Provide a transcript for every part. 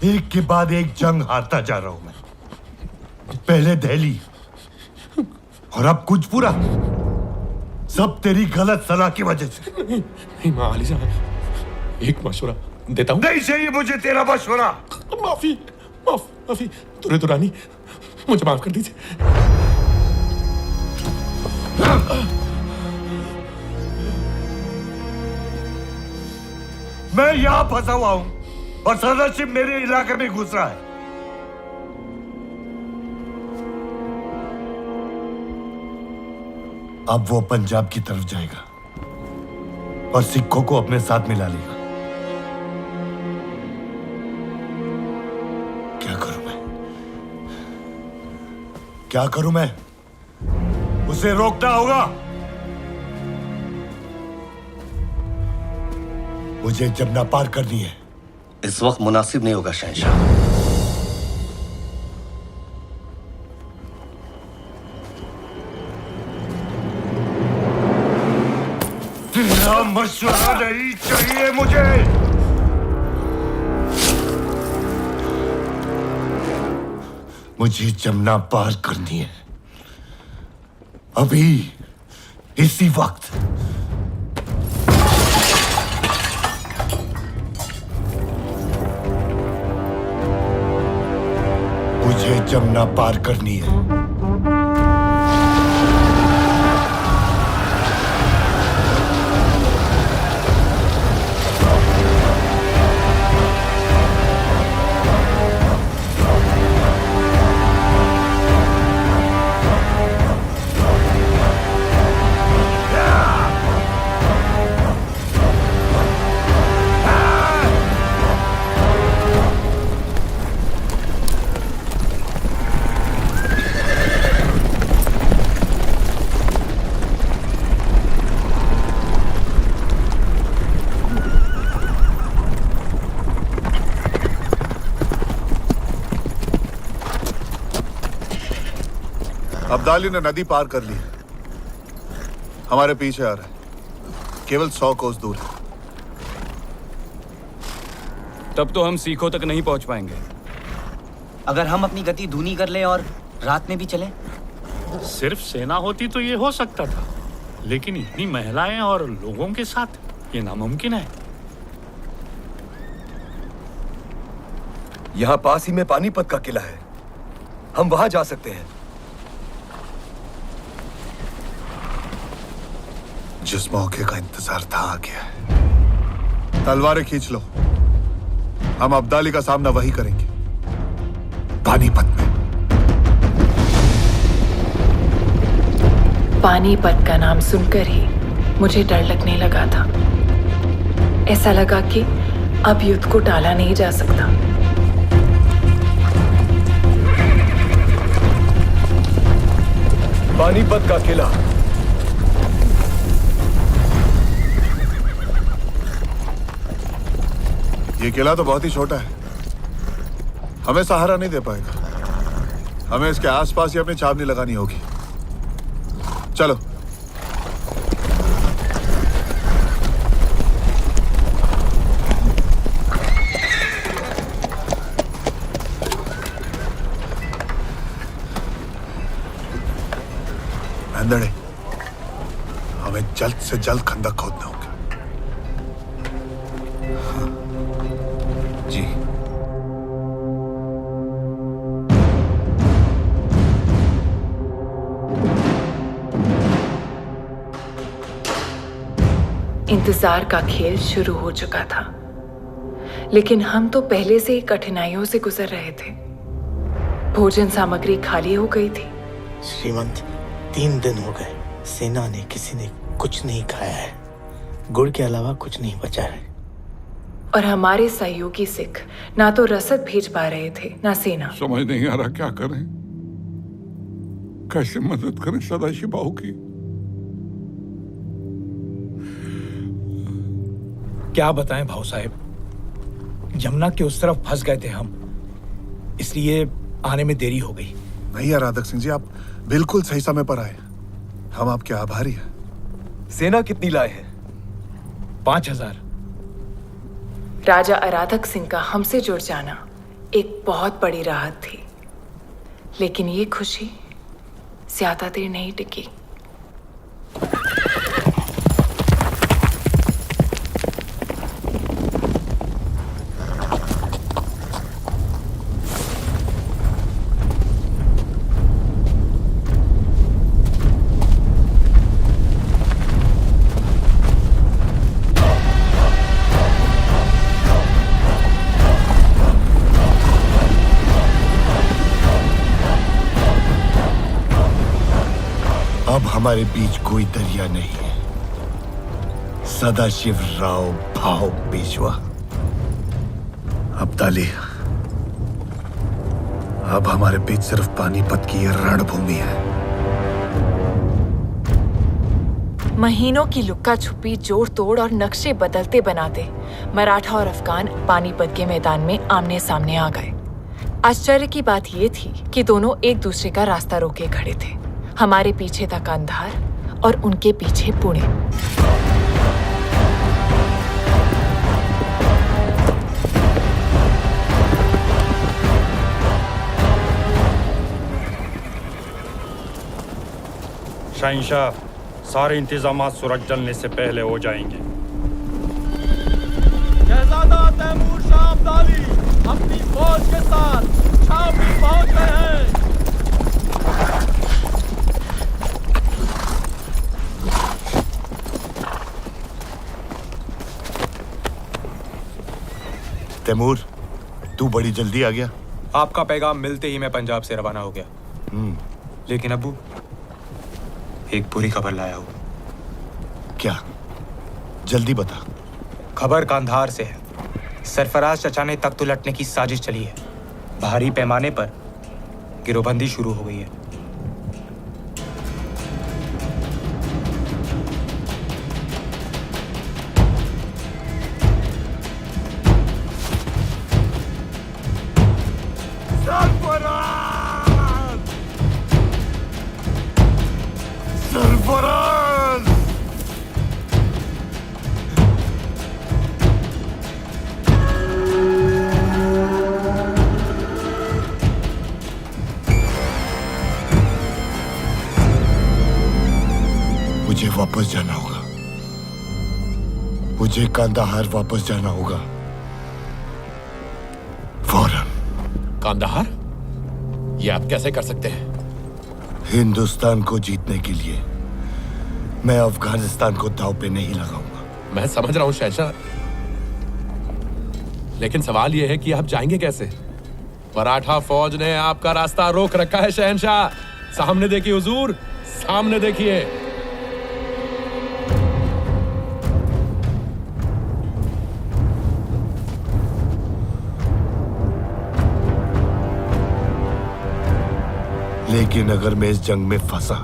एक के बाद एक जंग हारता जा रहा हूं मैं। पहले दिल्ली और अब कुजपुरा, सब तेरी गलत सलाह की वजह से। नहीं माली साहब, एक मशवरा देता हूं। नहीं चाहिए मुझे तेरा मशवरा। माफी माफी तुरे दुरानी, मुझे माफ कर दीजिए। मैं यहां फंसा हुआ हूं और सरदारशिप मेरे इलाके में घुस रहा है। अब वो पंजाब की तरफ जाएगा और सिखों को अपने साथ मिला लेगा। क्या करूं मैं? उसे रोकना होगा। मुझे जमुना पार करनी है। इस वक्त मुनासिब नहीं होगा शहंशाह। तेरा मशवरा नहीं चाहिए मुझे। मुझे जमुना पार करनी है, अभी, इसी वक्त। मुझे जमुना पार करनी है। अब्दाली ने नदी पार कर ली, हमारे पीछे आ रहा है, केवल 100 कोस दूर है। तब तो हम सीखों तक नहीं पहुंच पाएंगे। अगर हम अपनी गति धीमी कर लें और रात में भी चलें? सिर्फ सेना होती तो ये हो सकता था, लेकिन इतनी महिलाएं और लोगों के साथ ये नामुमकिन है। यहाँ पास ही में पानीपत का किला है, हम वहां जा सकते हैं। जिस मौके का इंतजार था आ गया है। तलवारें खींच लो, हम अब्दाली का सामना वही करेंगे, पानीपत में। पानीपत का नाम सुनकर ही मुझे डर लगने लगा था। ऐसा लगा कि अब युद्ध को टाला नहीं जा सकता। पानीपत का किला, ये किला तो बहुत ही छोटा है, हमें सहारा नहीं दे पाएगा। हमें इसके आसपास ही अपनी छावनी लगानी होगी। चलो। अंधड़े, हमें जल्द से जल्द खंदक खोदना होगा। जी। इंतजार का खेल शुरू हो चुका था, लेकिन हम तो पहले से ही कठिनाइयों से गुजर रहे थे। भोजन सामग्री खाली हो गई थी। श्रीमंत, 3 दिन हो गए, सेना ने किसी ने कुछ नहीं खाया है। गुड़ के अलावा कुछ नहीं बचा है। और हमारे सहयोगी सिख ना तो रसद भेज पा रहे थे, ना सेना। समझ नहीं आ रहा क्या करें, कैसे मदद करें सदाशिव बाहू की। क्या बताएं भाऊ साहब, यमुना के उस तरफ फंस गए थे हम, इसलिए आने में देरी हो गई। नहीं यार राधक सिंह जी, आप बिल्कुल सही समय पर आए, हम आपके आभारी हैं। सेना कितनी लाए हैं? 5,000। राजा आराधक सिंह का हमसे जुड़ जाना एक बहुत बड़ी राहत थी, लेकिन ये खुशी ज्यादा देर नहीं टिकी। अब हमारे बीच कोई दरिया नहीं है। सदाशिव राव भाव पेशवा। अब्दाली, अब हमारे बीच सिर्फ पानीपत की ये रणभूमि है। महीनों की लुक्का छुपी, जोड़ तोड़ और नक्शे बदलते बनाते मराठा और अफगान पानीपत के मैदान में आमने सामने आ गए। आश्चर्य की बात यह थी कि दोनों एक दूसरे का रास्ता रोके खड़े थे। हमारे पीछे था कांधार और उनके पीछे पुणे। शहंशाह, सारे इंतजामात सूरज ढलने से पहले हो जाएंगे। शहजादा तैमूर शाह अब्दाली अपनी फौज के साथ छावनी पहुंच गए हैं। तैमूर, तू बड़ी जल्दी आ गया। आपका पैगाम मिलते ही मैं पंजाब से रवाना हो गया। लेकिन अब्बू, एक बुरी खबर लाया हूं। क्या? जल्दी बता। खबर कांधार से है। सरफराज चचा ने तख्त उलटने की साजिश चली है। भारी पैमाने पर गिरोहबंदी शुरू हो गई है। सरफराज! मुझे वापस जाना होगा। मुझे कांदाहार वापस जाना होगा, फौरन। कांदाहार? ये आप कैसे कर सकते हैं? हिंदुस्तान को जीतने के लिए मैं अफगानिस्तान को दांव पे नहीं लगाऊंगा। मैं समझ रहा हूं शहंशाह, लेकिन सवाल यह है कि आप जाएंगे कैसे? मराठा फौज ने आपका रास्ता रोक रखा है शहंशाह। सामने देखिए हुजूर, सामने देखिए। लेकिन अगर मैं इस जंग में फंसा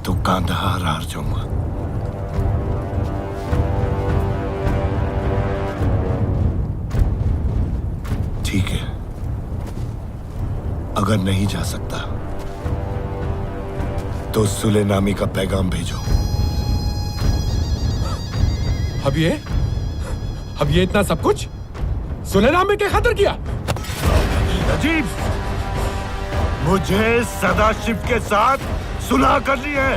तो कांधार हार जाऊंगा। ठीक है, अगर नहीं जा सकता तो सुलेनामी का पैगाम भेजो। अब ये इतना सब कुछ सुलेनामी के खातिर किया? अजीब, मुझे सदाशिव के साथ सुलह करनी है।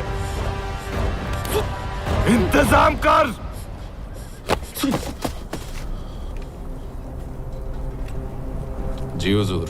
इंतजाम कर। जी हुजूर।